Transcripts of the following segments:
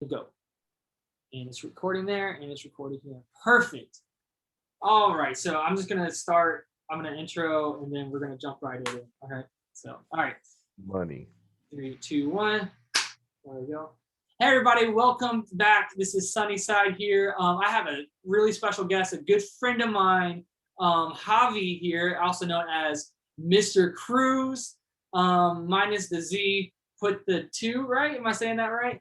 Go. And it's recording there and it's recording here. Perfect. All right. So I'm just gonna start. I'm gonna intro and then we're gonna jump right in. All right. So all right. Money. 3, 2, 1. There we go. Hey everybody, welcome back. This is Sunnyside here. I have a really special guest, a good friend of mine, Javi here, also known as Mr. Cruz, minus the Z. Put the 2 right. Am I saying that right?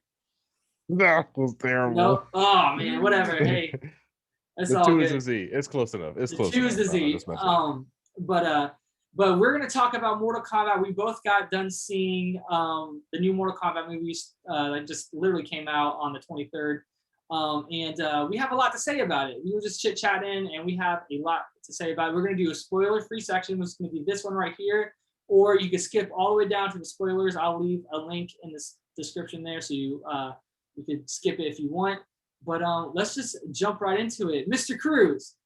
That was terrible. No. Oh man, whatever. Hey, it's The all two is good. a Z. It's close enough. It's The close 2 is enough, the bro. I'm Z. just messing with But we're gonna talk about Mortal Kombat. We both got done seeing the new Mortal Kombat movies that just literally came out on the 23rd, and we have a lot to say about it. We were just chit chatting, and we have a lot to say about it. We're gonna do a spoiler-free section, which is gonna be this one right here, or you can skip all the way down to the spoilers. I'll leave a link in the description there, so you could skip it if you want. But let's just jump right into it, Mr. Cruz.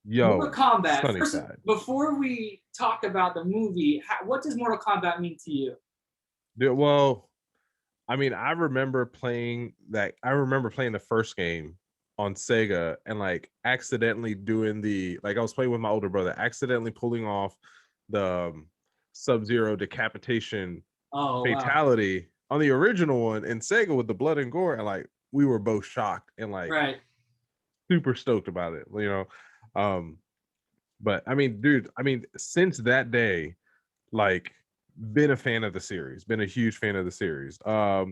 Mortal Yo, Kombat. First, Sunnyside. before we talk about the movie, what does Mortal Kombat mean to you? Dude, well, I mean, I remember playing that. I remember playing the first game on Sega and like accidentally doing I was playing with my older brother, accidentally pulling off the Sub-Zero decapitation Oh wow! fatality on the original one in Sega with the blood and gore, and like we were both shocked and like Right. super stoked about it, um but I mean, dude, since that day, like, been a fan of the series, been a huge fan of the series, all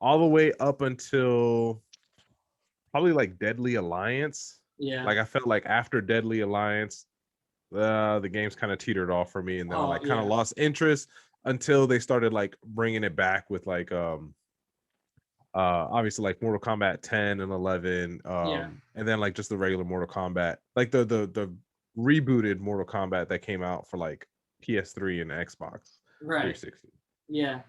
the way up until probably like Deadly Alliance. Yeah. Like, I felt like after Deadly Alliance, the games kind of teetered off for me, and then I Oh like kind of yeah. lost interest until they started like bringing it back with like obviously like Mortal Kombat 10 and 11, Yeah. and then like just the regular Mortal Kombat, like the rebooted Mortal Kombat that came out for like PS3 and Xbox Right. 360. Yeah.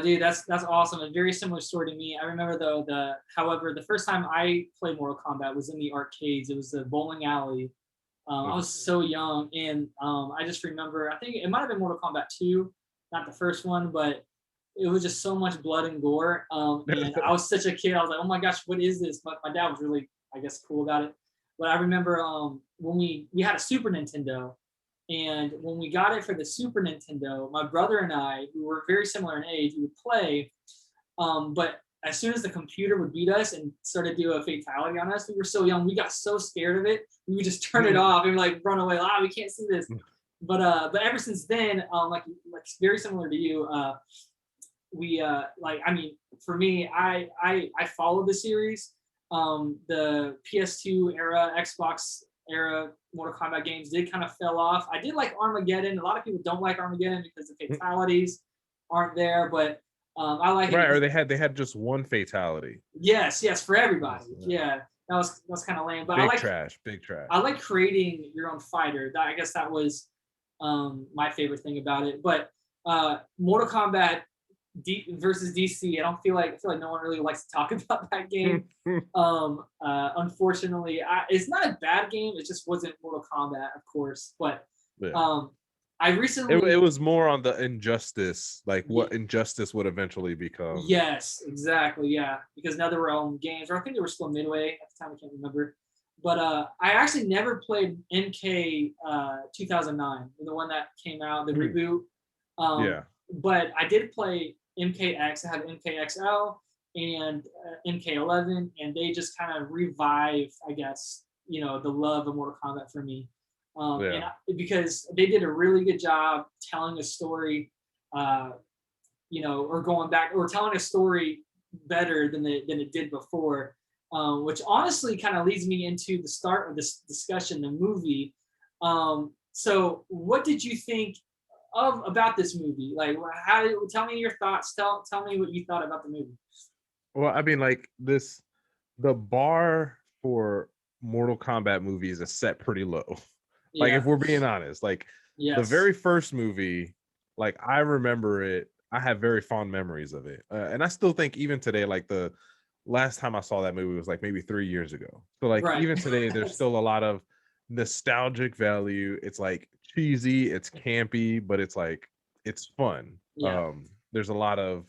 Dude, that's awesome. A very similar story to me. I remember though however the first time I played Mortal Kombat was in the arcades. It was the bowling alley. I was so young, and I just remember. I think it might have been Mortal Kombat 2, not the first one, but it was just so much blood and gore. And I was such a kid. I was like, oh my gosh, what is this? But my dad was really, I guess, cool about it. But I remember when we had a Super Nintendo, and when we got it for the Super Nintendo, my brother and I, who were very similar in age, we would play. But as soon as the computer would beat us and started to do a fatality on us, we were so young, we got so scared of it, we would just turn it off and like run away. We can't see this. But ever since then, like very similar to you, we like I mean, for me, I followed the series, the PS2 era, Xbox era Mortal Kombat games did kind of fell off. I did like Armageddon. A lot of people don't like Armageddon because the fatalities aren't there, but I like it Right, because or they had just one fatality. yes, for everybody. Yeah, that was kind of lame, but Big trash. I like creating your own fighter. I guess that was my favorite thing about it. But Mortal Kombat versus DC, I feel like no one really likes to talk about that game. Unfortunately, it's not a bad game. It just wasn't Mortal Kombat, of course. But Yeah. I recently It was more on the injustice, like what injustice would eventually become. Yes, exactly. Yeah, because now there were own games, or I think they were still Midway at the time. I can't remember. But I actually never played MK 2009, the one that came out, the reboot. Yeah. But I did play MKX. I have MKXL and MK11, and they just kind of revived, I guess, the love of Mortal Kombat for me. Because they did a really good job telling a story, or going back or telling a story better than it did before, which honestly kind of leads me into the start of this discussion, the movie. So what did you think about this movie? Like, tell me your thoughts. Tell me what you thought about the movie. Well, I mean, like the bar for Mortal Kombat movies is set pretty low. Like, if we're being honest, like the very first movie, like I remember it. I have very fond memories of it, and I still think even today, like the last time I saw that movie was like maybe 3 years ago. So like even today, there's still a lot of nostalgic value. It's like cheesy, it's campy, but it's like it's fun. Yeah. There's a lot of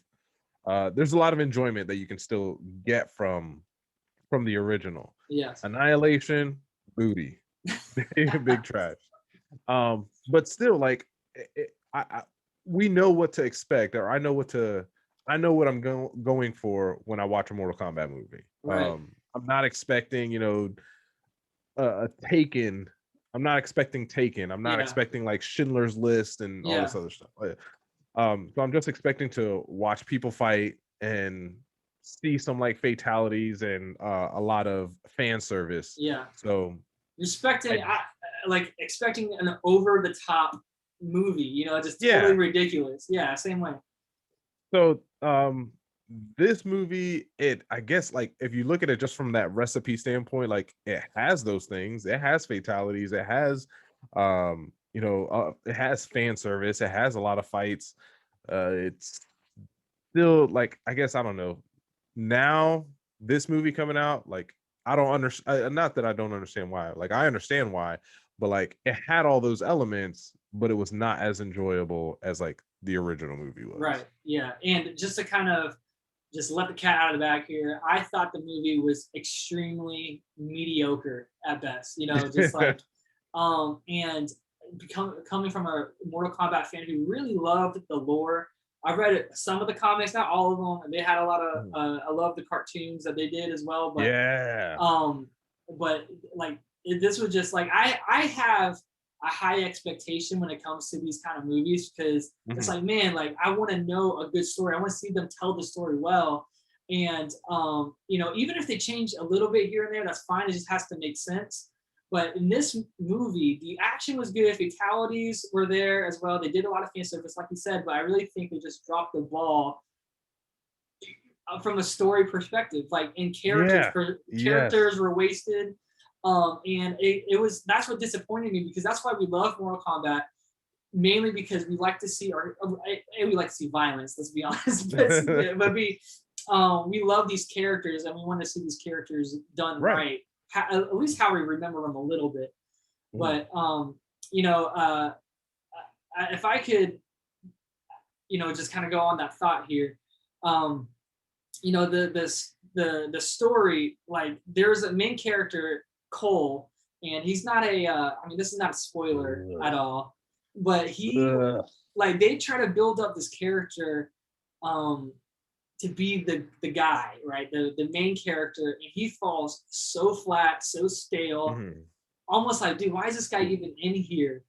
there's a lot of enjoyment that you can still get from the original. Yes. Annihilation, booty, big trash. But still, like, we know what to expect, or I know what I'm going for when I watch a Mortal Kombat movie. Right. I'm not expecting, a Taken. I'm not expecting Taken. I'm not expecting like Schindler's List and all this other stuff. So I'm just expecting to watch people fight and see some like fatalities and a lot of fan service. Yeah. So expecting an over the top movie, just totally ridiculous. Yeah, same way. So this movie, I guess, like, if you look at it just from that recipe standpoint, like, it has those things. It has fatalities. It has it has fan service. It has a lot of fights. It's still, like, I guess, I don't know, now this movie coming out, like, I don't understand. Not that I don't understand why, like, I understand why, but like, it had all those elements, but it was not as enjoyable as like the original movie was. Right. Yeah. And just to kind of just let the cat out of the bag here, I thought the movie was extremely mediocre at best, just like and coming from a Mortal Kombat fan who really loved the lore. I read some of the comics, not all of them, and they had a lot of I love the cartoons that they did as well, but but like this was just like I have a high expectation when it comes to these kind of movies, because it's like, man, like, I want to know a good story. I want to see them tell the story well. And even if they change a little bit here and there, that's fine. It just has to make sense. But in this movie, the action was good. Fatalities were there as well. They did a lot of fan service, like you said, but I really think they just dropped the ball from a story perspective. Like, in characters were wasted. And that's what disappointed me, because that's why we love Mortal Kombat, mainly because we like to see we like to see violence. Let's be honest, but we love these characters, and we want to see these characters done right. At least how we remember them a little bit. But if I could, just kind of go on that thought here, the story, like, there's a main character, Cole, and he's not this is not a spoiler at all, but like, they try to build up this character to be the guy, right, the main character, and he falls so flat, so stale, almost like, dude, why is this guy even in here?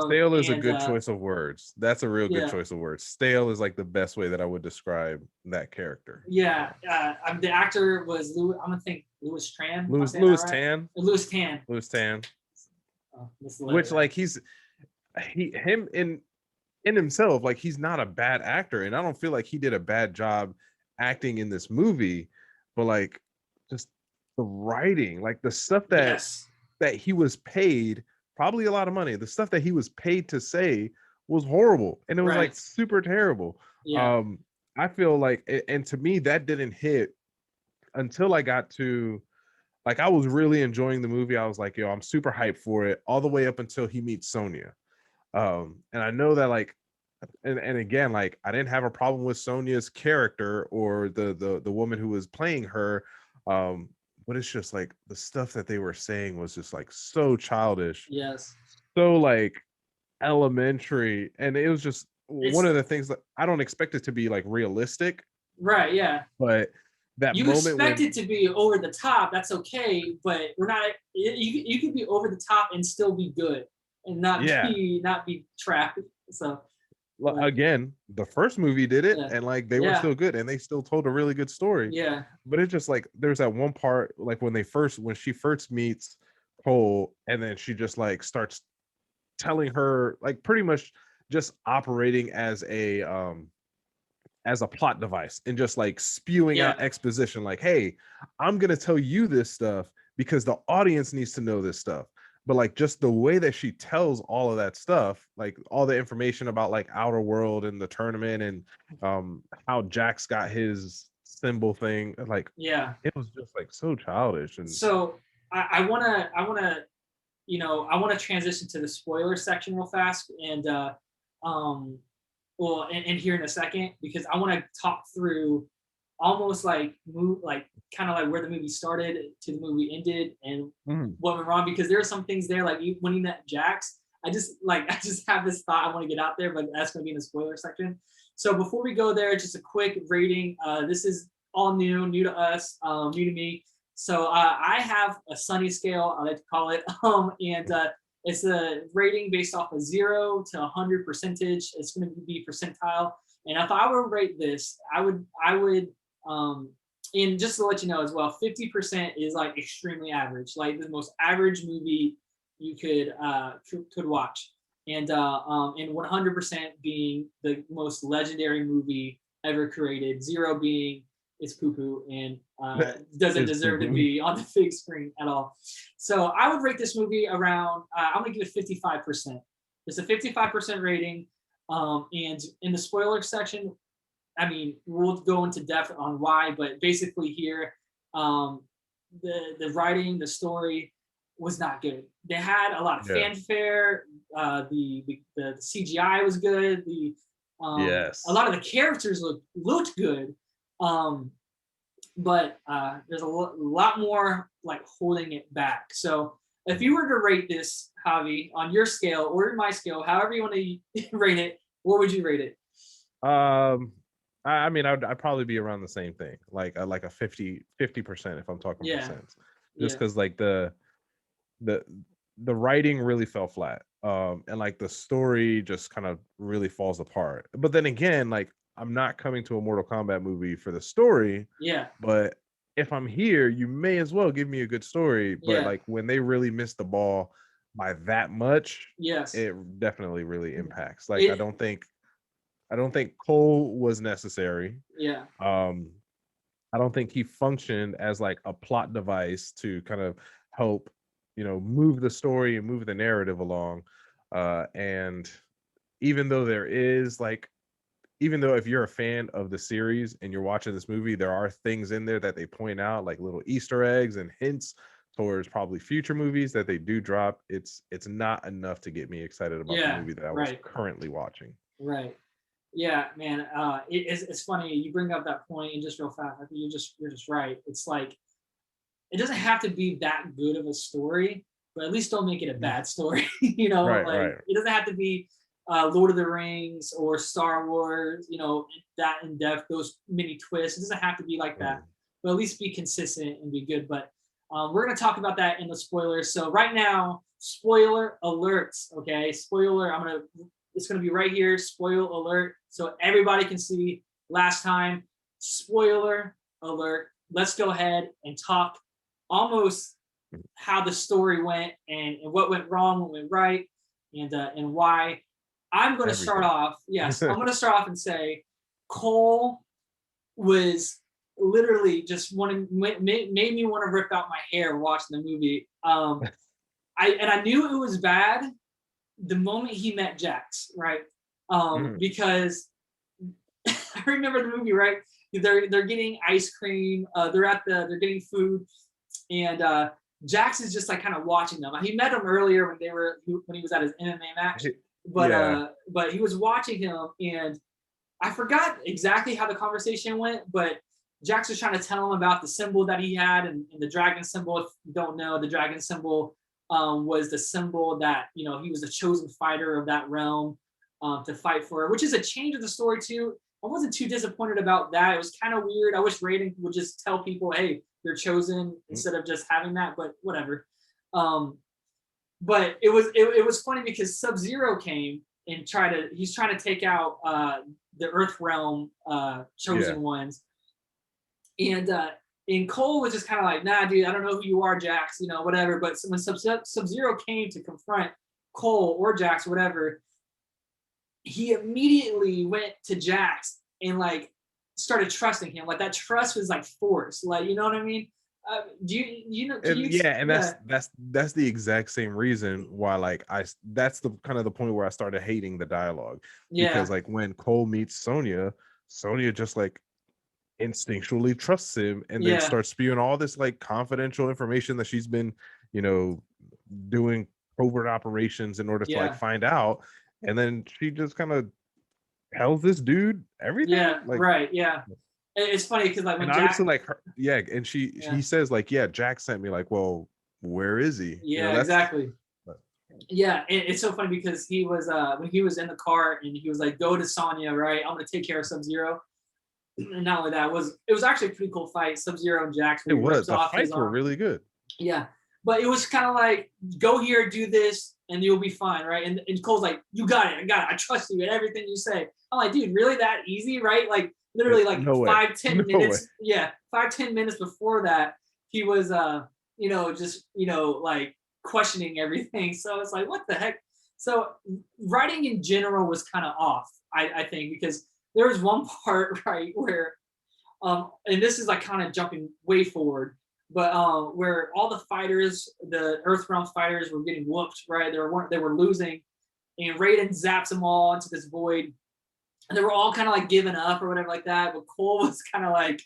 Stale is a good choice of words. That's a real good choice of words. Stale is like the best way that I would describe that character. Yeah, the actor was I'm gonna think Louis Tan. Louis Tan. Louis Tan. Louis Tan. Which, like, him in himself, like, he's not a bad actor, and I don't feel like he did a bad job acting in this movie, but like, just the writing, like the stuff that he was paid, probably a lot of money, the stuff that he was paid to say was horrible, and it was like super terrible. I feel like, and to me, that didn't hit until I got to, like, I was really enjoying the movie. I was like, yo, I'm super hyped for it, all the way up until he meets Sonya. And I know that, like, and again, like, I didn't have a problem with Sonya's character or the woman who was playing her, but it's just like the stuff that they were saying was just like so childish, so like elementary, and it was just one of the things that I don't expect it to be like realistic, but that you moment expect it to be over the top, that's okay, but we're not. You can be over the top and still be good, and not be trapped. So, again, the first movie did it, and like, they were still good, and they still told a really good story. But it's just like, there's that one part, like, when she first meets Cole, and then she just like starts telling her, like, pretty much just operating as a plot device, and just like spewing out exposition, like, hey, I'm gonna tell you this stuff because the audience needs to know this stuff. But like, just the way that she tells all of that stuff, like all the information about like Outer World and the tournament, and how Jax got his symbol thing, like, it was just like so childish. And so I want to transition to the spoiler section real fast, and well, and here in a second, because I want to talk through almost like kind of like where the movie started to the movie ended and what went wrong, because there are some things there, like when he met Jax, I just have this thought I want to get out there, but that's going to be in the spoiler section. So before we go there, just a quick rating. This is all new to us, new to me. So I have a Sunny scale, I like to call it, and it's a rating based off of 0 to 100 percentage. It's going to be percentile. And if I were to rate this, I would, and just to let you know as well, 50% is like extremely average, like the most average movie you could watch, and 100% being the most legendary movie ever created. 0 being it's poo-poo and doesn't deserve to be on the big screen at all. So I would rate this movie around, I'm gonna give it 55%. It's a 55% rating. And in the spoiler section, I mean, we'll go into depth on why, but basically here, the writing, the story was not good. They had a lot of fanfare. The CGI was good. A lot of the characters looked good. But there's a lot more like holding it back. So if you were to rate this, Javi, on your scale or my scale, however you want to rate it, what would you rate it? I mean, I'd probably be around the same thing, like a 50% if I'm talking percents, just because like the writing really fell flat, and like the story just kind of really falls apart. But then again, like I'm not coming to a Mortal Kombat movie for the story. But if I'm here, you may as well give me a good story. But like when they really miss the ball by that much, it definitely really impacts. Like I don't think Cole was necessary. I don't think he functioned as like a plot device to kind of help, move the story and move the narrative along. And even though even though if you're a fan of the series and you're watching this movie, there are things in there that they point out, like little Easter eggs and hints towards probably future movies that they do drop. It's not enough to get me excited about the movie that I was currently watching. Right. Yeah, man. It's funny you bring up that point, and just real fast, I think you're just right. It's like it doesn't have to be that good of a story, but at least don't make it a bad story. It doesn't have to be Lord of the Rings or Star Wars, that in depth, those many twists. It doesn't have to be like that, but at least be consistent and be good. But we're going to talk about that in the spoilers. So right now, spoiler alerts. Okay, spoiler. It's going to be right here. Spoiler alert, so everybody can see. Last time, spoiler alert. Let's go ahead and talk almost how the story went and what went wrong, what went right, and why. I'm going to start off. Yes, I'm going to start off and say Cole was literally just made me want to rip out my hair watching the movie. I knew it was bad the moment he met Jax, right? Because I remember the movie, right? They're getting ice cream. They're getting food, and Jax is just like kind of watching them. He met him earlier when he was at his MMA match. But he was watching him, and I forgot exactly how the conversation went, but Jax was trying to tell him about the symbol that he had and the dragon symbol. If you don't know, the dragon symbol was the symbol that, he was the chosen fighter of that realm to fight for, which is a change of the story too. I wasn't too disappointed about that. It was kind of weird. I wish Raiden would just tell people, hey, you're chosen, instead of just having that, but whatever. But it was funny because Sub-Zero came and he's trying to take out the Earth Realm chosen ones. And Cole was just kind of like, nah, dude, I don't know who you are, Jax, whatever. But when Sub-Zero came to confront Cole or Jax, whatever, he immediately went to Jax and like started trusting him. Like that trust was like forced. Like, you know what I mean? That's the exact same reason why that's the kind of the point where I started hating the dialogue. Because like when Cole meets Sonya just like instinctually trusts him and then starts spewing all this like confidential information that she's been, doing covert operations in order to like find out, and then she just kind of tells this dude everything. Yeah, Like, right. Yeah. It's funny because like when and obviously, Jack, like her, yeah, and he says like, yeah, Jack sent me. Like, well, where is he? yeah, That's exactly. Yeah, it's so funny because he was when he was in the car and he was like, "Go to Sonya, right? I'm gonna take care of Sub-Zero." And not only that, it was actually a pretty cool fight, Sub-Zero and Jax, it where he was. rips The off his fights were arm. really good. Yeah, but it was kind of like, "Go here, do this, and you'll be fine," right? And Cole's like, "You got it, I got it, I trust you in everything you say." I'm like, "Dude, really that easy, right?" Like literally like No way. 5-10 No way. minutes. Yeah, 5-10 minutes before that, he was just like questioning everything. So it's like, what the heck? So writing in general was kind of off, I think, because there was one part right where and this is like kind of jumping way forward, but where all the fighters, the Earthrealm fighters, were getting whooped, right? They were losing, and Raiden zaps them all into this void, and they were all kind of like giving up or whatever like that. But Cole was kind of like,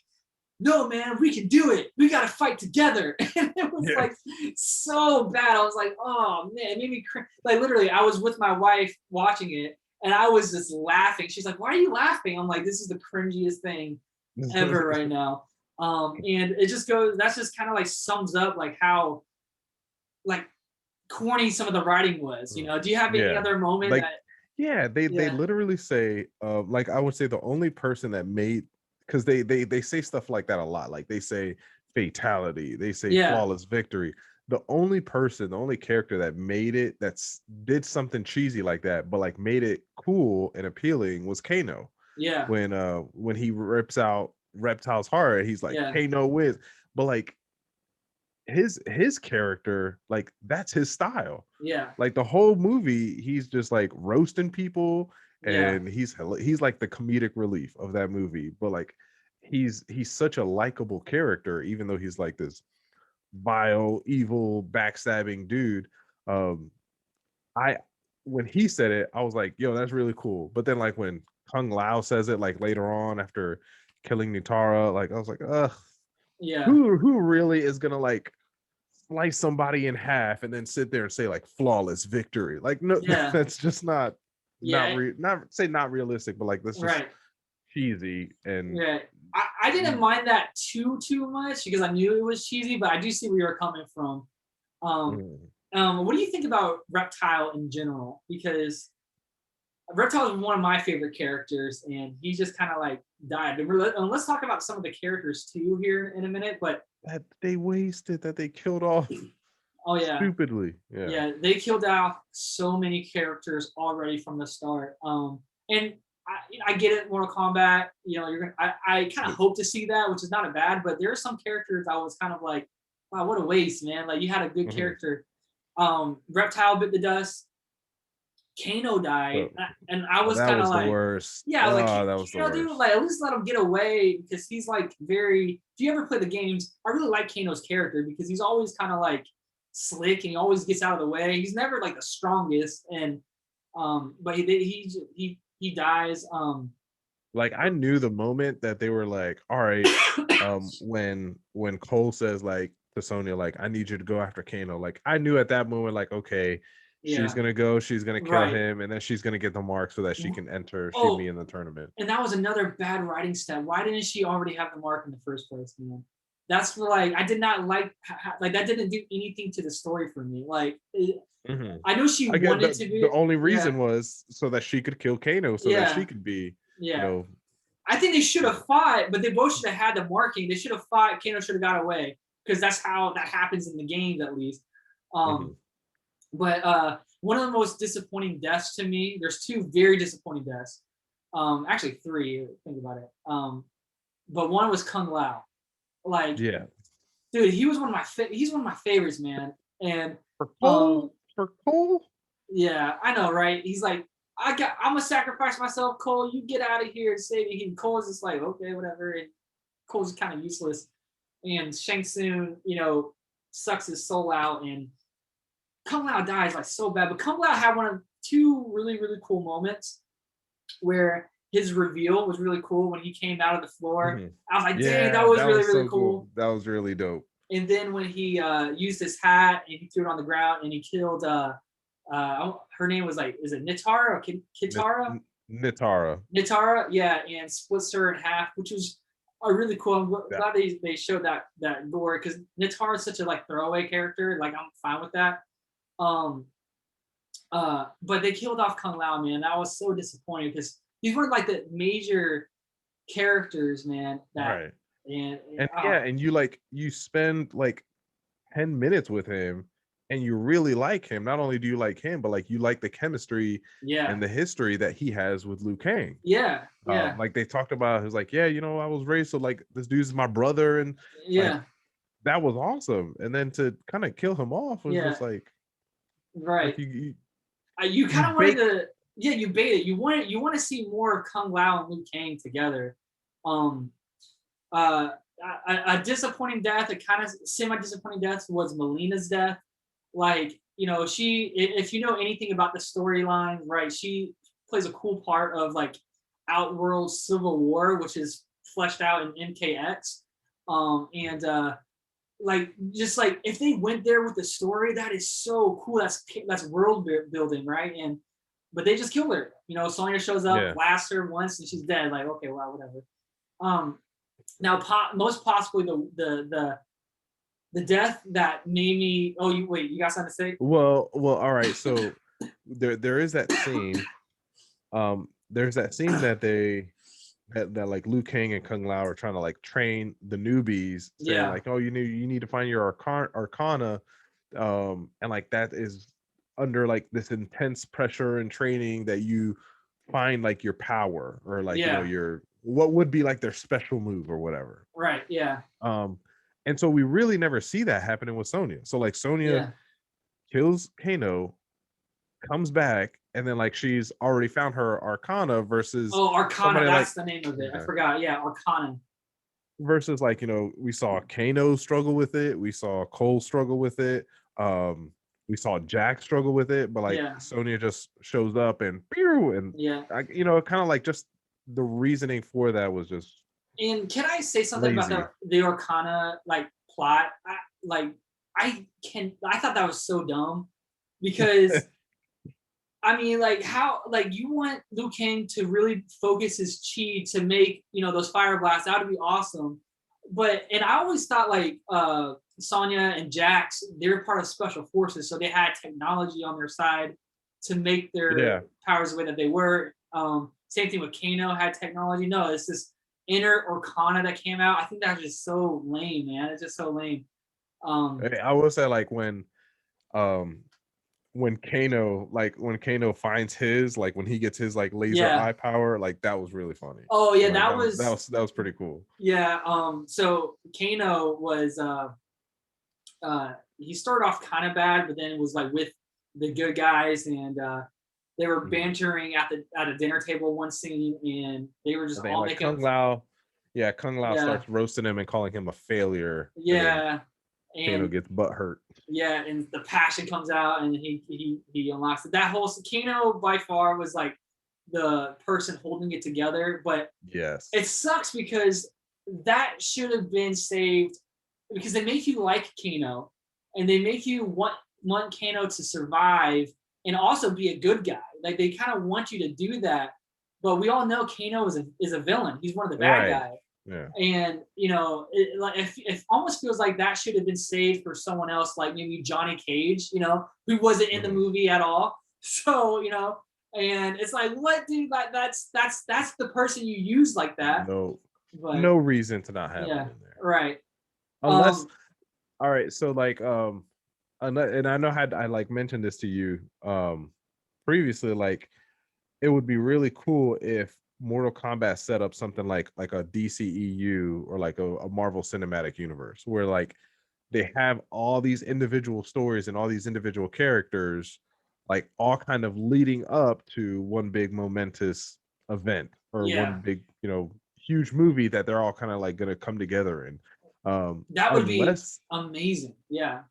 "No, man, we can do it. We got to fight together." And it was like so bad. I was like, "Oh man," it made me like literally. I was with my wife watching it, and I was just laughing. She's like, "Why are you laughing?" I'm like, "This is the cringiest thing ever right now." And it just goes. That's just kind of like sums up like how like corny some of the writing was. Do you have any other moment like, that? yeah, they literally say, like, I would say the only person that made, because they say stuff like that a lot. Like they say fatality, they say Yeah, flawless victory. The only person, the only character that made it, did something cheesy like that, but like made it cool and appealing, was Kano. yeah, When he rips out Reptile's heart, he's like, yeah, Kano wins. But like his character, like, that's his style. yeah, Like the whole movie, he's just like roasting people, yeah, and he's like the comedic relief of that movie. But like he's such a likable character, even though he's like this vile, evil, backstabbing dude. Um, I When he said it, I was like, yo, that's really cool. But then like when Kung Lao says it, like later on after killing Nutara, like I was like, ugh, yeah, who really is gonna like slice somebody in half and then sit there and say like flawless victory? Like, no, yeah, that's just yeah. not realistic, but like that's just Right. cheesy. And Yeah. I didn't mind that too much because I knew it was cheesy, but I do see where you're coming from. Um, mm, what do you think about Reptile in general? Because Reptile is one of my favorite characters, and he just kind of like died. And let's talk about some of the characters too here in a minute. But that they wasted, that they killed off oh yeah, stupidly. Yeah. yeah, they killed off so many characters already from the start. And I get it, Mortal Kombat. You're gonna. I kind of hope to see that, which is not a bad. But there are some characters I was kind of like, wow, what a waste, man. Like you had a good Mhm. character. Reptile bit the dust. Kano died, So, and I was that kind of was the like, worst. yeah, I was like, Oh, that was the Kano, dude, worst. like at least let him get away because he's like very. If you ever play the games, I really like Kano's character because he's always kind of like slick and he always gets out of the way. He's never like the strongest, and but he dies. Like, I knew the moment that they were like, all right, when Cole says like to Sonya, like, I need you to go after Kano, like I knew at that moment, like, okay, she's Yeah, gonna go, she's gonna kill right. him, and then she's gonna get the mark so that she can shoot me Oh, in the tournament. and that was another bad writing step. Why didn't she already have the mark in the first place, man? That's like I did not like that didn't do anything to the story for me. Like Hmm. I know she I get wanted to the be. only Yeah, reason was so that she could kill Kano, so that she yeah, could be, you yeah. know, I think they should yeah. have fought, but they both should have had the marking. They should have fought. Kano should have got away because that's how that happens in the games, at least. Hmm. Um, but one of the most disappointing deaths to me. There's two very disappointing deaths. Actually three. Think about it. But one was Kung Lao. Like, Yeah. dude, he's one of my favorites, man. And For Cole, yeah, I know, right? He's like, I'm gonna sacrifice myself, Cole. You get out of here and save me. And Cole's just like, okay, whatever. And Cole's kind of useless. And Shang Tsung, sucks his soul out, and Kung Lao dies like so bad. But Kung Lao had one of two really, really cool moments where his reveal was really cool when he came out of the floor. hmm, I was like, dang, that yeah, was that really, was really so cool. cool. That was really dope. And then when he used his hat and he threw it on the ground and he killed her name was like, is it Nitara or Kitara? Nitara, yeah, and splits her in half, which was really cool. I'm glad they showed that gore, because Nitara is such a like throwaway character. Like I'm fine with that. Um, but they killed off Kung Lao, man. That was so disappointing, because he's one of like the major characters, man. That Right. and and you spend like 10 minutes with him and you really like him. Not only do you like him, but like you like the chemistry yeah, and the history that he has with Liu Kang. yeah, Like they talked about, he's like, yeah, I was raised so like this dude's my brother, and like that was awesome. And then to kind of kill him off was just like right. You you kind of wanted to, you bait it. You want to see more of Kung Lao and Liu Kang together. Um, a disappointing death, a kind of semi-disappointing death, was Melina's death. Like, she, if you know anything about the storyline, right, she plays a cool part of like Outworld Civil War, which is fleshed out in MKX. And like, just like if they went there with the story, that is so cool. That's world building, right? But they just killed her. Sonya shows up, blasts her once, and she's dead. Like, okay, well, whatever. Now, most possibly the death that made me. Oh, you got something to say? Well, all right. So there is that scene. There's that scene that that like Liu Kang and Kung Lao are trying to like train the newbies, saying like, oh, you need to find your arcana, and like that is under like this intense pressure and training that you find like your power, or like your what would be like their special move or whatever. Right. Yeah. And so we really never see that happening with Sonya. So like Sonya kills Kano, comes back, and then like she's already found her arcana versus Arcana, that's the name of it. I forgot. Yeah, Arcana. Versus like, we saw Kano struggle with it, we saw Cole struggle with it, we saw Jack struggle with it, but like Sonya just shows up and kind of like just the reasoning for that was just. And can I say something about the Arcana like plot? I thought that was so dumb, because I mean, like, how, like, you want Liu Kang to really focus his chi to make, those fire blasts. That would be awesome. And I always thought like Sonya and Jax, they're part of special forces, so they had technology on their side to make their powers the way that they were. Same thing with Kano, had technology. No, it's this inner Arcana that came out. I think that's just so lame, man. It's just so lame. I will say, like, when Kano finds his, like when he gets his like laser eye power, like that was really funny. Oh yeah, like, that was pretty cool. Yeah. So Kano was he started off kind of bad, but then was like with the good guys, and they were bantering at a dinner table one scene, and they were just all like making Kung Lao starts roasting him and calling him a failure. And Kano gets butt hurt. Yeah, and the passion comes out, and he unlocks it. That whole Kano by far was like the person holding it together, but it sucks because that should have been saved, because they make you like Kano, and they make you want Kano to survive and also be a good guy. Like they kind of want you to do that, but we all know Kano is a villain. He's one of the bad guys. Yeah. And it almost feels like that should have been saved for someone else, like maybe Johnny Cage, who wasn't in the movie at all. So, and it's like, what, dude? Like that's the person you use like that. No reason to not have him in there. Right. Unless, all right. So like, and I know I like mentioned this to you previously, like it would be really cool if Mortal Kombat set up something like a DCEU or like a Marvel Cinematic Universe, where like they have all these individual stories and all these individual characters, like all kind of leading up to one big momentous event, or one big, huge movie that they're all kind of like going to come together in. That would be amazing. Yeah.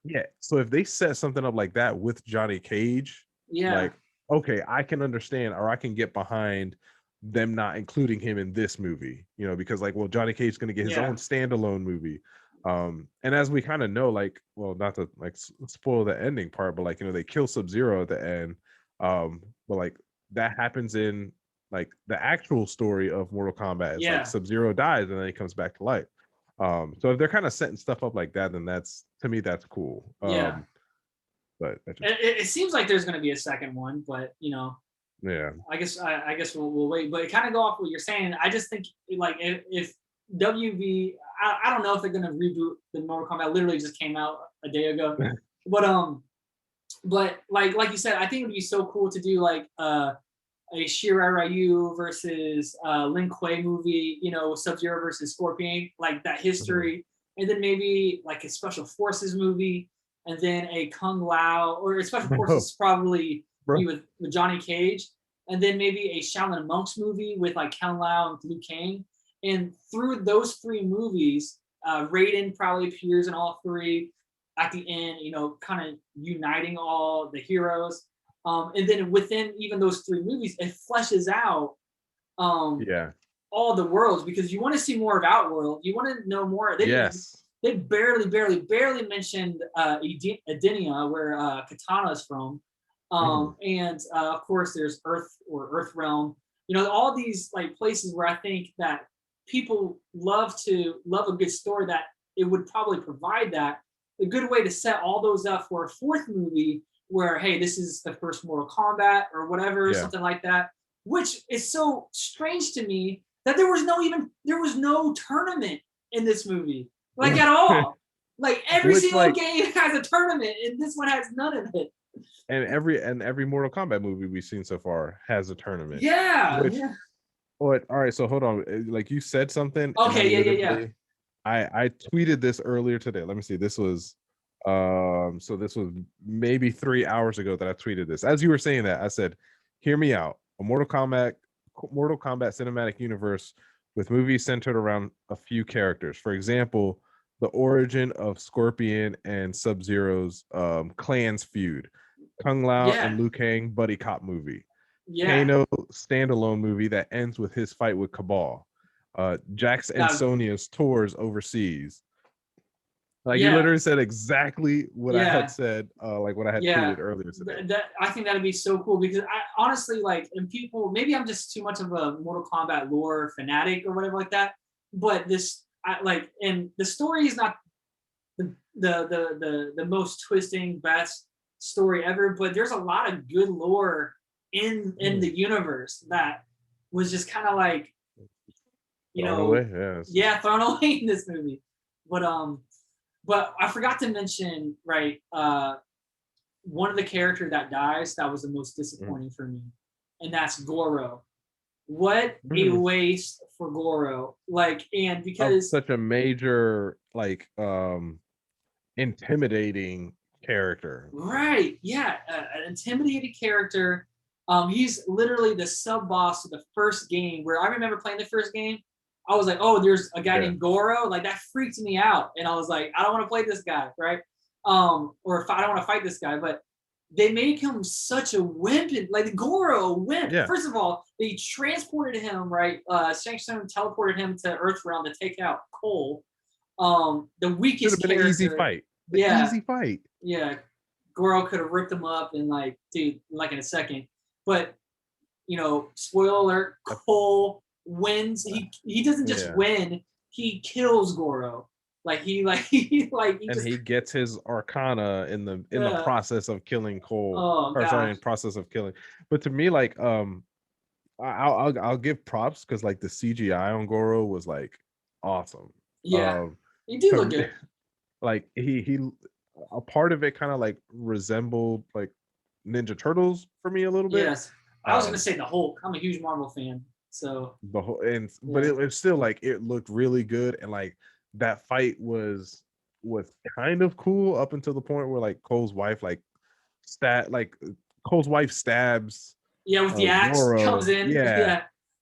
So if they set something up like that with Johnny Cage, like, okay, I can understand, or I can get behind them not including him in this movie, because like, well, Johnny Cage is going to get his own standalone movie. And as we kind of know, like, well, not to like spoil the ending part, but like, they kill Sub-Zero at the end. But like that happens in like the actual story of Mortal Kombat is like Sub-Zero dies and then he comes back to life. So if they're kind of setting stuff up like that, then that's, to me, that's cool. But it seems like there's going to be a second one, but I guess we'll wait. But kind of go off what you're saying. I just think like if WB, I don't know if they're going to reboot the Mortal Kombat. Literally just came out a day ago, but like you said, I think it would be so cool to do like a Shirai Ryu versus Lin Kuei movie, Sub-Zero versus Scorpion, like that history, and then maybe like a Special Forces movie, and then a Kung Lao, or a Special Forces probably be with Johnny Cage, and then maybe a Shaolin Monks movie with like Kung Lao and Liu Kang. And through those three movies, Raiden probably appears in all three at the end, kind of uniting all the heroes. And then within even those three movies, it fleshes out all the worlds, because you want to see more of Outworld. You want to know more. They barely mentioned Edenia, where Katana is from. And of course, there's Earth or Earth Realm. All these like places where I think that people love a good story, that it would probably provide that. A good way to set all those up for a fourth movie where, hey, this is the first Mortal Kombat or whatever, something like that, which is so strange to me that there was no tournament in this movie, like at all. Like every single game has a tournament, and this one has none of it. And every Mortal Kombat movie we've seen so far has a tournament. All right, so hold on. Like you said something. Okay, I tweeted this earlier today. Let me see. This was so this was maybe 3 hours ago that I tweeted this. As you were saying that, I said, hear me out. A Mortal Kombat cinematic universe with movies centered around a few characters. For example, the origin of Scorpion and Sub-Zero's clans feud. Kung Lao and Liu Kang buddy cop movie. Kano standalone movie that ends with his fight with Cabal. Jax and Sonya's tours overseas. Like you literally said exactly what I had said, like what I had tweeted earlier today. I think that'd be so cool, because I honestly and people, maybe I'm just too much of a Mortal Kombat lore fanatic or whatever like that. But and the story is not the most twisting, best story ever, but there's a lot of good lore in the universe that was just kind of like thrown away in this movie. But I forgot to mention one of the characters that dies that was the most disappointing for me, and that's Goro. What a waste for Goro! And because such a major intimidating character, right? Yeah, an intimidating character. He's literally the sub boss of the first game. Where I remember playing the first game, I was like, oh, there's a guy named Goro. Like that freaked me out, and I was like, I don't want to play this guy, right? Or if I don't want to fight this guy, but they make him such a wimp, like Goro, a wimp. Yeah. First of all, they transported him, right? Shang Tsung teleported him to Earthrealm to take out Cole. The weakest character. Easy fight. Easy fight. Yeah, Goro could have ripped him up in in a second. But spoiler alert, Cole wins. He doesn't just win; he kills Goro. He gets his Arcana in the process of killing Cole. In process of killing. But to me, I'll give props because the CGI on Goro was awesome. Yeah, he do look good. He a part of it kind of resembled Ninja Turtles for me a little bit. Yes, I was gonna say the Hulk. I'm a huge Marvel fan, so the whole but it was still it looked really good, and that fight was kind of cool up until the point where Cole's wife Cole's wife stabs with the axe Goro. Comes in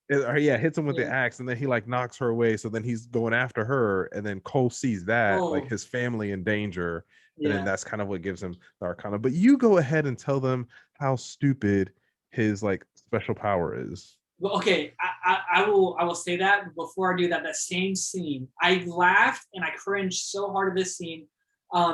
hits him with the axe, and then he knocks her away, so then he's going after her, and then Cole sees that his family in danger, and then that's kind of what gives him the Arcana. But you go ahead and tell them how stupid his special power is. Well, okay, I will say that. Before I do that same scene, I laughed and I cringed so hard at this scene,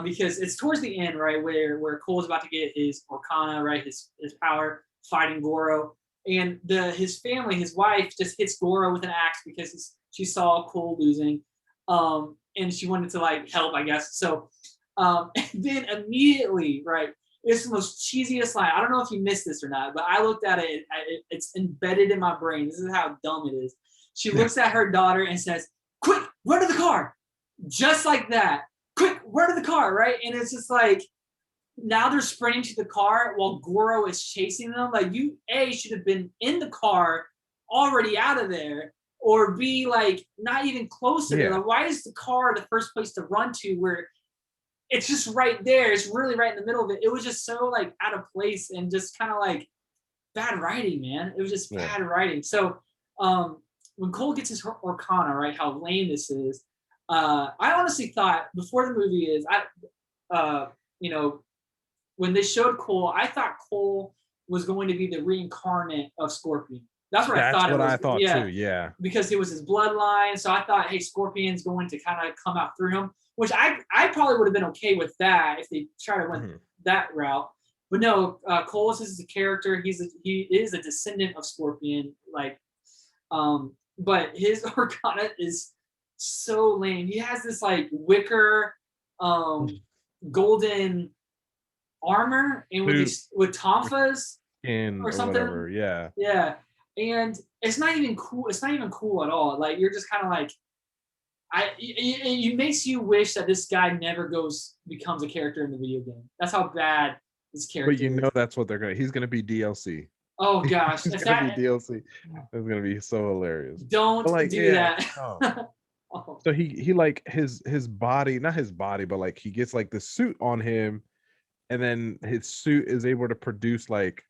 because it's towards the end, right, where Cole's about to get his Arcana, right, his power, fighting Goro, and his family, his wife, just hits Goro with an axe because she saw Cole losing, and she wanted to like help, I guess. So, and then immediately, right, it's the most cheesiest line. I don't know if you missed this or not, but I looked at it. It's embedded in my brain. This is how dumb it is. She looks at her daughter and says, "Quick, run to the car!" Just like that. Quick, run to the car, right? And it's just like, now they're sprinting to the car while Goro is chasing them. Like, you should have been in the car, already out of there, or B, like not even close to there. Like, why is the car the first place to run to where it's just right there? It's really right in the middle of it. It was just so like out of place and just kind of like bad writing, man. It was just bad writing. So when Cole gets his Orkana, right, how lame this is. I honestly thought before the movie is, when they showed Cole, I thought Cole was going to be the reincarnate of Scorpion. That's what I thought it was. I thought too, yeah. Because it was his bloodline. So I thought, hey, Scorpion's going to kind of come out through him, which I probably would have been okay with that if they try to went that route. But no, Cole is a character. He is a descendant of Scorpion. Like, but his Orkana is so lame. He has this like wicker, golden armor and with tonfas or something. Whatever, yeah. Yeah. And it's not even cool. It's not even cool at all. Like, you're just kind of like, it makes you wish that this guy never becomes a character in the video game. That's how bad this character is. But you know that's what he's gonna be DLC. Oh gosh. He's gonna be DLC. It's gonna be so hilarious. Don't do that. Oh. So he like his body, not his body, but like he gets like the suit on him, and then his suit is able to produce like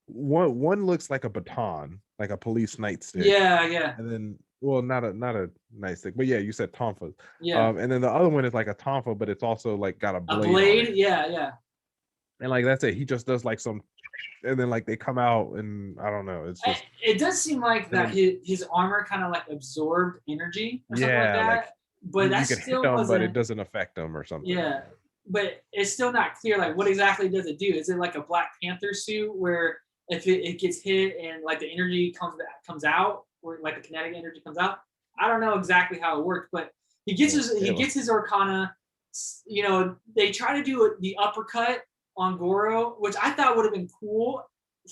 one looks like a baton, like a police nightstick. Yeah. And then, well, not a nightstick, but yeah, you said tonfa. Yeah. And then the other one is like a tonfa, but it's also like got a blade. A blade, yeah. And like that's it. He just does like some, and then like they come out, and I don't know. It's just. It does seem like that his armor kind of like absorbed energy or something like that. Like, but that still doesn't. But it doesn't affect them or something. Yeah, but it's still not clear. Like, what exactly does it do? Is it like a Black Panther suit where if it gets hit and like the energy comes out, or like the kinetic energy comes out? I don't know exactly how it worked, but he gets his Orkana. You know, they try to do the uppercut on Goro, which I thought would have been cool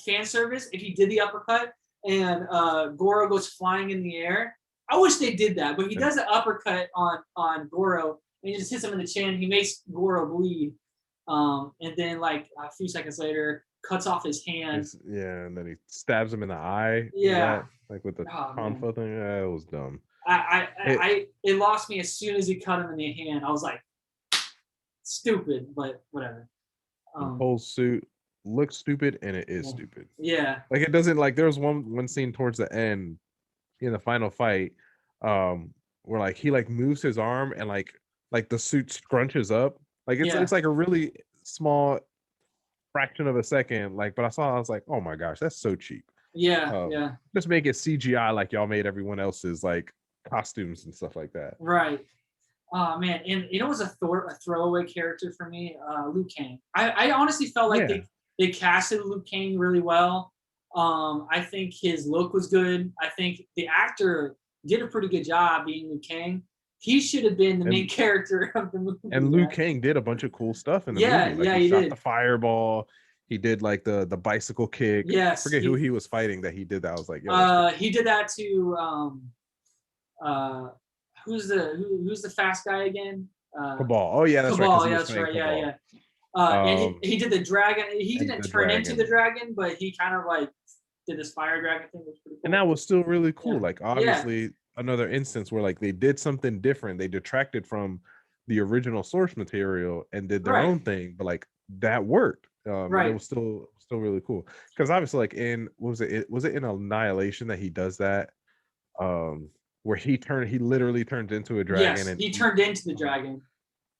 fan service if he did the uppercut and Goro goes flying in the air. I wish they did that, but he does an uppercut on Goro and he just hits him in the chin. He makes Goro bleed, and then like a few seconds later, cuts off his hand. And then he stabs him in the eye. Yeah, like with the tonfa thing. Yeah, it was dumb. It lost me as soon as he cut him in the hand. I was like, stupid, but whatever. The whole suit looks stupid, and it is stupid. Yeah, like it doesn't, like there was one scene towards the end in the final fight, where like he like moves his arm and like the suit scrunches up. Like it's like a really small fraction of a second. Like, but I was like, oh my gosh, that's so cheap. Yeah. Just make it CGI like y'all made everyone else's like costumes and stuff like that. Right. Oh man, and you know, it was a throwaway character for me, Liu Kang. I honestly felt like they casted Liu Kang really well. I think his look was good. I think the actor did a pretty good job being Liu Kang. He should have been the main character of the movie. And Liu Kang did a bunch of cool stuff in the movie. Like, he shot the fireball. He did like the bicycle kick. Yes. I forget who he was fighting that he did that. I was like, he did that to who's the fast guy again? Cabal. Oh yeah, that's Cabal, right. Yeah, that's right. Yeah. And he did the dragon. He didn't turn into the dragon, but he kind of like did this fire dragon thing. Was pretty cool. And that was still really cool. Like obviously another instance where like they did something different. They detracted from the original source material and did their own thing, but like that worked. It was still really cool. Because obviously, like in was it in Annihilation that he does that? Where he literally turned into a dragon. Yes, and he turned into the dragon.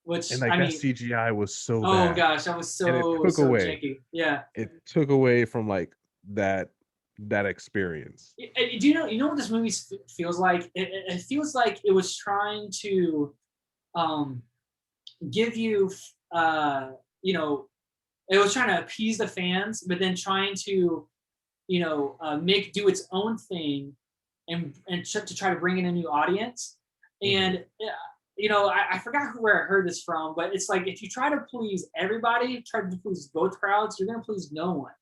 Which and like that CGI was so bad. Oh gosh, that was so janky. Yeah. It took away from like that experience. Do you know what this movie feels like? It feels like it was trying to give you it was trying to appease the fans, but then trying to do its own thing and to try to bring in a new audience. And I forgot where I heard this from, but it's like if you try to please everybody, try to please both crowds, you're gonna please no one.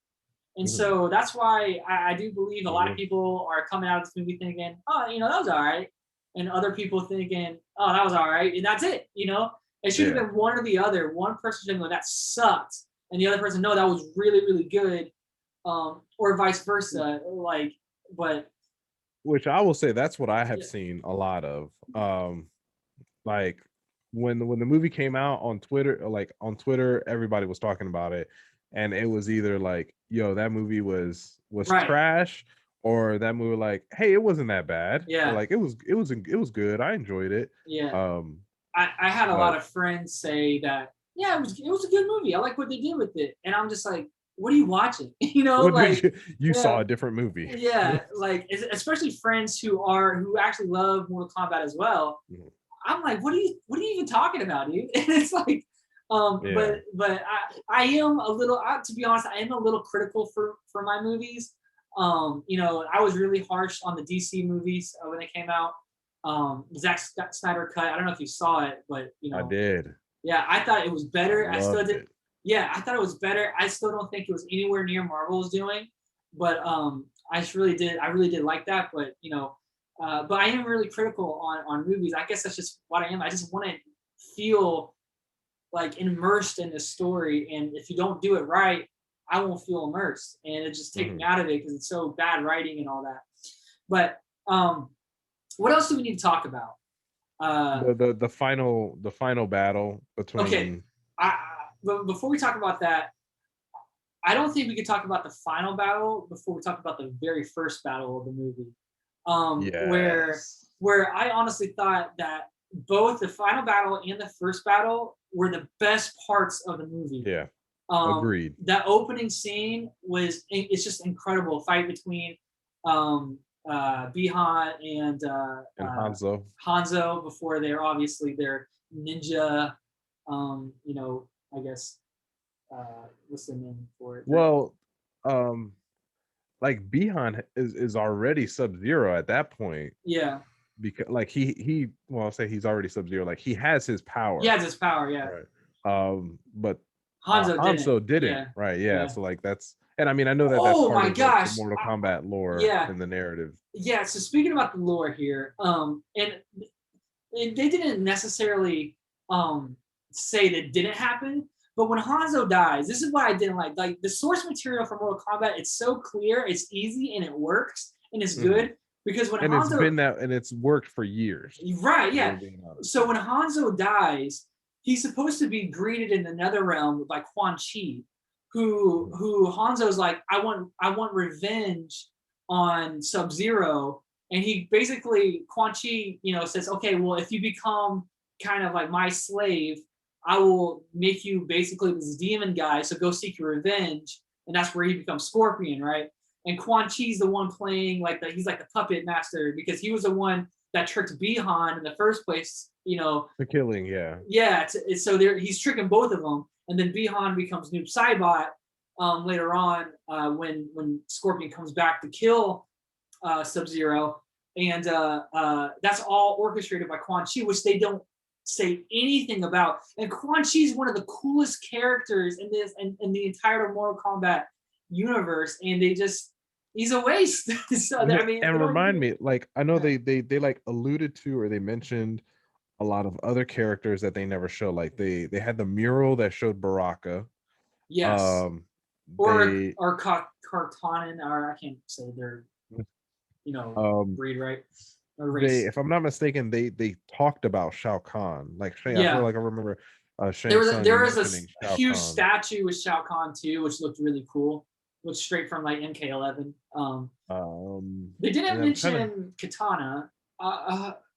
And so that's why I do believe a lot of people are coming out of this movie thinking, oh, that was all right. And other people thinking, oh, that was all right. And that's it. It should have been one or the other. One person should have gone, that sucked. And the other person, no, that was really, really good. Or vice versa. Which I will say that's what I have seen a lot of. Like when the movie came out on Twitter, everybody was talking about it. And it was either like, yo, that movie was trash, or that movie like, hey, it wasn't that bad. Yeah. Or like it was good. I enjoyed it. Yeah. I had a lot of friends say that, yeah, it was a good movie. I like what they did with it. And I'm just like, what are you watching? You saw a different movie. Yeah, like especially friends who actually love Mortal Kombat as well. I'm like, what are you even talking about, dude? And it's like, but I am a little, to be honest, I am a little critical for my movies. I was really harsh on the DC movies when they came out. Zack Snyder cut. I don't know if you saw it, but I did. Yeah, I thought it was better. I still did. It. Yeah, I thought it was better. I still don't think it was anywhere near Marvel was doing, but I really did like that. But but I am really critical on movies. I guess that's just what I am. I just want to feel like immersed in the story, and if you don't do it right, I won't feel immersed, and it just takes me out of it because it's so bad writing and all that. But what else do we need to talk about? The final battle between. Okay, but before we talk about that, I don't think we could talk about the final battle before we talk about the very first battle of the movie. Where I honestly thought that both the final battle and the first battle were the best parts of the movie. Yeah. Agreed. That opening scene it's just incredible. Fight between Bihan and Hanzo. Hanzo before they're obviously their ninja, I guess what's the name for it? Well, like Bihan is already Sub-Zero at that point. Yeah. Because like I'll say he's already Sub-Zero. Like he has his power. He has his power, yeah. Right. But Hanzo didn't. Yeah. Right. Yeah. So like that's, and I mean I know that's part of the Mortal Kombat lore in the narrative. Yeah. So speaking about the lore here, and they didn't necessarily say that didn't happen. But when Hanzo dies, this is what I didn't like. Like the source material for Mortal Kombat, it's so clear, it's easy, and it works, and it's good. Because when Hanzo, it's been that, and it's worked for years. Right, yeah. So when Hanzo dies, he's supposed to be greeted in the Nether Realm by Quan Chi, who Hanzo's like, I want revenge on Sub-Zero, and he basically Quan Chi, says, okay, well, if you become kind of like my slave, I will make you basically this demon guy, so go seek your revenge. And that's where he becomes Scorpion, right? And Quan Chi's the one playing he's like the puppet master, because he was the one that tricked Bihan in the first place, The killing, yeah. Yeah, so he's tricking both of them. And then Bihan becomes Noob Saibot later on when Scorpion comes back to kill Sub-Zero. And that's all orchestrated by Quan Chi, which they don't say anything about. And Quan Chi is one of the coolest characters in this and in the entire Mortal Kombat universe, and he's a waste. So I mean, and remind me, like I know they like alluded to or they mentioned a lot of other characters that they never show. Like they had the mural that showed Baraka. Yes. Or Kartanen, or I can't say their breed, right? If I'm not mistaken, they talked about Shao Kahn. Like I feel like I remember there was a huge statue with Shao Kahn too, which looked really cool. Looked straight from like MK11. They didn't mention Katana.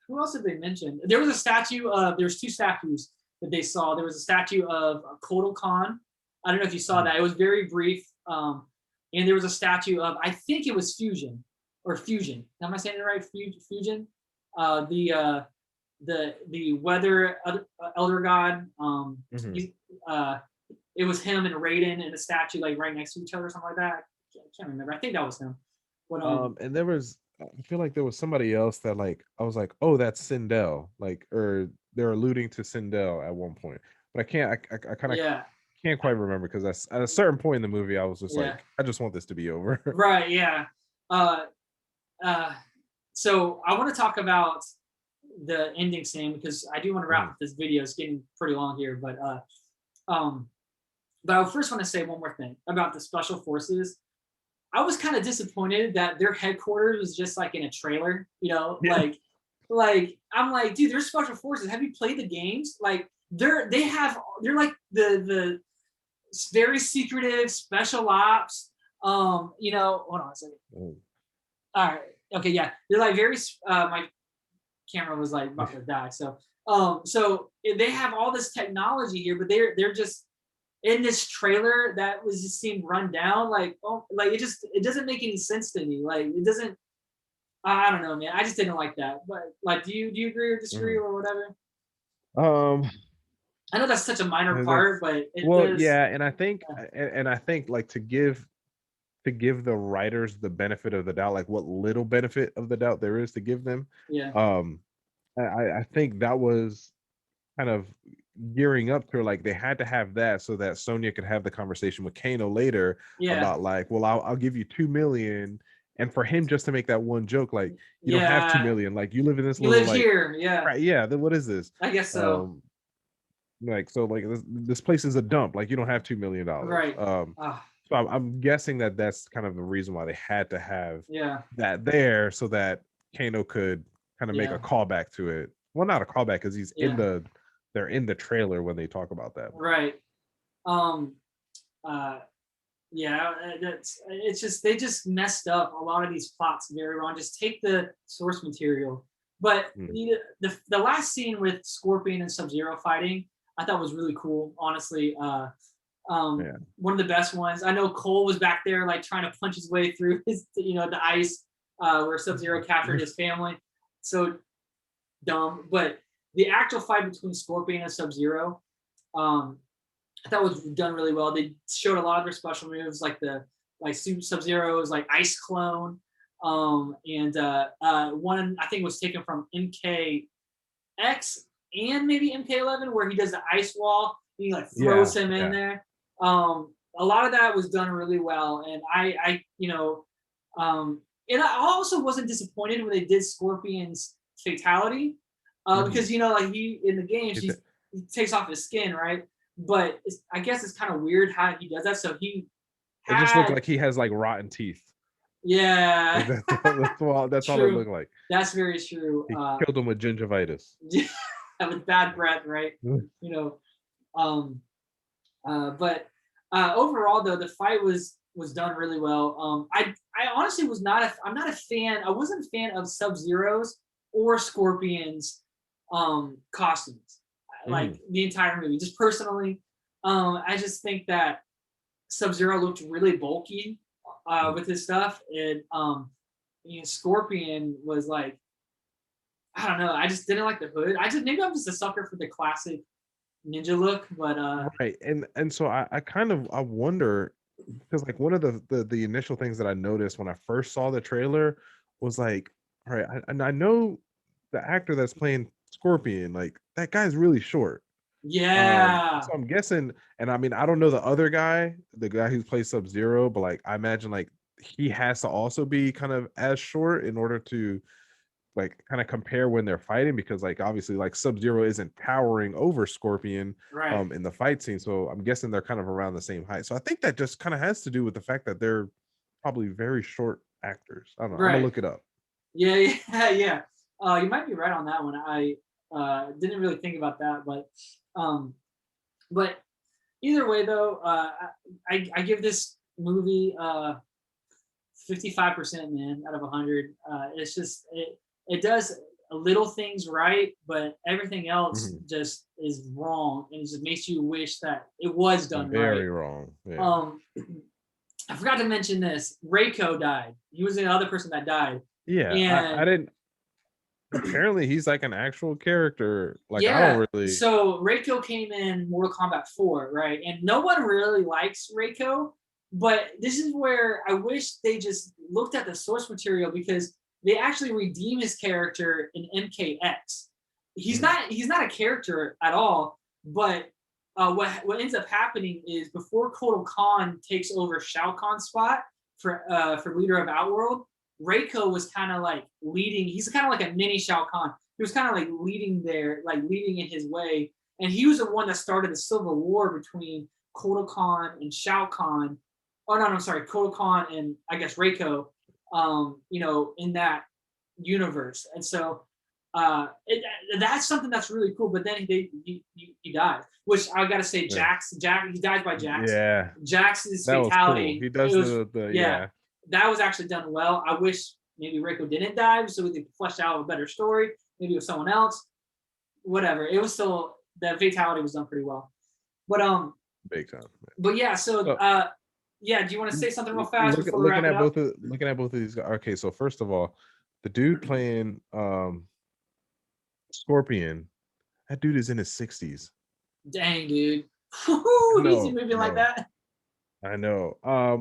Who else did they mention? There was a statue of. There's two statues that they saw. There was a statue of Kotal Khan. I don't know if you saw that. It was very brief. And there was a statue of, I think it was Fusion. Am I saying it right? Fusion. The weather elder god. It was him and Raiden in a statue like right next to each other or something like that. I can't remember. I think that was him. But and there was, I feel like there was somebody else that like I was like, oh, that's Sindel, like, or they're alluding to Sindel at one point, but I can't. I kind of can't quite remember because that's at a certain point in the movie I was just like, I just want this to be over. Right. Yeah. So I want to talk about the ending scene because I do want to wrap up this video. It's getting pretty long here, but I first want to say one more thing about the special forces. I was kind of disappointed that their headquarters was just like in a trailer, you know, like I'm like, dude, they're special forces. Have you played the games? Like they're like the very secretive special ops. You know, hold on a second. All right, okay, yeah, they're like very. My camera was like about to die, so so they have all this technology here, but they're just in this trailer that was just seemed run down. Like, oh, like it doesn't make any sense to me. Like it doesn't. I don't know, man. I just didn't like that. But like, do you agree or disagree or whatever? I know that's such a minor part, but yeah, and I think like to give the writers the benefit of the doubt, like what little benefit of the doubt there is to give them. I think that was kind of gearing up to like they had to have that so that Sonya could have the conversation with Kano later about like, well, I'll give you 2 million, and for him just to make that one joke like, you don't have 2 million, like you live in this you little live here, right, then what is this? I guess so. Like so like this place is a dump, like you don't have $2 million, right? So I'm guessing that that's kind of the reason why they had to have that there so that Kano could kind of make a callback to it. Well, not a callback because he's they're in the trailer when they talk about that. Right. It's just they just messed up a lot of these plots very wrong. Just take the source material. But the last scene with Scorpion and Sub-Zero fighting, I thought was really cool, honestly. One of the best ones. I know Cole was back there like trying to punch his way through his, the ice where Sub-Zero captured his family. So dumb. But the actual fight between Scorpion and Sub-Zero, I thought was done really well. They showed a lot of their special moves, like Sub-Zero's like ice clone, and one I think was taken from MKX and maybe MK11, where he does the ice wall and he like throws him in there. A lot of that was done really well, and and I also wasn't disappointed when they did Scorpion's fatality, because like he in the games he takes off his skin, right? But I guess it's kind of weird how he does that. So it just looked like he has like rotten teeth. Yeah, like that's all it looked like. That's very true. He killed him with gingivitis. With bad breath, right? But overall, though, the fight was done really well. I honestly was not. I'm not a fan. I wasn't a fan of Sub-Zero's or Scorpion's costumes, like the entire movie. Just personally, I just think that Sub-Zero looked really bulky with his stuff, and Scorpion was like, I don't know. I just didn't like the hood. Maybe I'm just a sucker for the classic ninja look, but right. And so I kind of wonder, because like one of the initial things that I noticed when I first saw the trailer was like, all right, I know the actor that's playing Scorpion, like that guy's really short. So I'm guessing, and I mean I don't know the other guy, the guy who plays Sub-Zero, but like I imagine like he has to also be kind of as short in order to like kind of compare when they're fighting, because like obviously like Sub-Zero isn't towering over Scorpion in the fight scene, so I'm guessing they're kind of around the same height. So I think that just kind of has to do with the fact that they're probably very short actors. I don't know. I'm gonna look it up. Yeah. You might be right on that one. I didn't really think about that, but either way though, I give this movie 55%, man, out of 100. It's just it does little things right, but everything else just is wrong, and it just makes you wish that it was done very wrong. I forgot to mention this. Reiko died. He was the other person that died. And I didn't. Apparently, he's like an actual character. Like I don't really. So Reiko came in Mortal Kombat 4, right? And no one really likes Reiko, But this is where I wish they just looked at the source material, because they actually redeem his character in MKX. He's not a character at all, but what ends up happening is, before Kotal Khan takes over Shao Kahn's spot for leader of Outworld, Reiko was kind of like leading. He's kind of like a mini Shao Kahn. He was kind of like leading there, like leading in his way, and he was the one that started the civil war between Kotal Khan and Shao Kahn. Oh no, I'm sorry, Kotal Khan and I guess Reiko. You know, in that universe, and so that's something that's really cool. But then he died, which I gotta say, Jax he dies by Jax. Yeah, Jax's fatality. Cool. He does yeah, that was actually done well. I wish maybe Reiko didn't die, so we could flesh out a better story, maybe with someone else. Whatever, it was still, the fatality was done pretty well. But big time. But yeah, so yeah, do you want to say something real fast before we wrap it up? Looking at both of these guys. Okay, so first of all, the dude playing Scorpion, that dude is in his 60s. Dang, dude. He's moving like that. I know.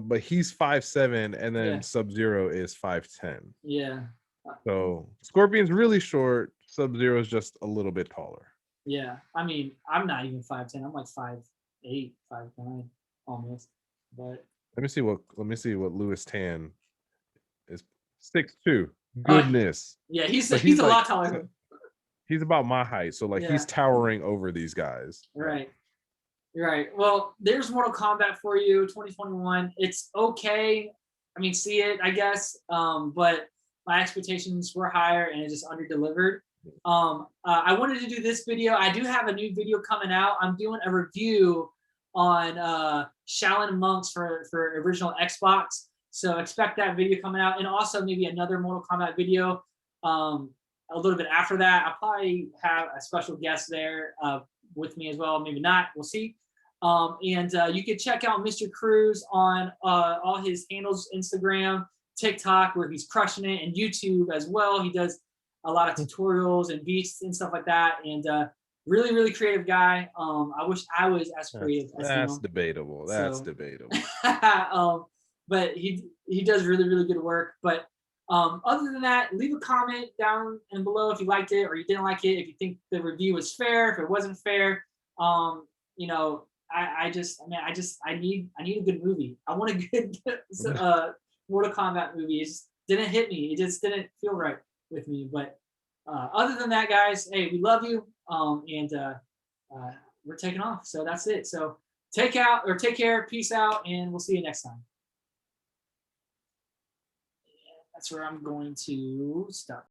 But he's 5'7", and then Sub-Zero is 5'10". Yeah. So Scorpion's really short. Sub-Zero is just a little bit taller. Yeah. I mean, I'm not even 5'10". I'm like 5'8", 5'9", almost. But let me see what Louis Tan is. 6'2". Goodness. Yeah, he's like, a lot taller. He's about my height, so like he's towering over these guys. Right. You're right. Well, there's Mortal Kombat for you, 2021. It's okay. I mean, see it, I guess. But my expectations were higher, and it just under-delivered. I wanted to do this video. I do have a new video coming out. I'm doing a review on Shaolin Monks for original Xbox. So expect that video coming out, and also maybe another Mortal Kombat video a little bit after that. I'll probably have a special guest there with me as well. Maybe not. We'll see. And you can check out Mr. Cruz on all his handles, Instagram, TikTok, where he's crushing it, and YouTube as well. He does a lot of tutorials and beats and stuff like that. And really, really creative guy. I wish I was as creative as him. That's debatable. That's debatable. But he does really, really good work. But other than that, leave a comment down and below if you liked it or you didn't like it. If you think the review was fair, if it wasn't fair, you know, I need a good movie. I want a good Mortal Kombat movie. It just didn't hit me. It just didn't feel right with me. But other than that, guys, hey, we love you. And we're taking off. So that's it. So take care, peace out, and we'll see you next time. That's where I'm going to stop.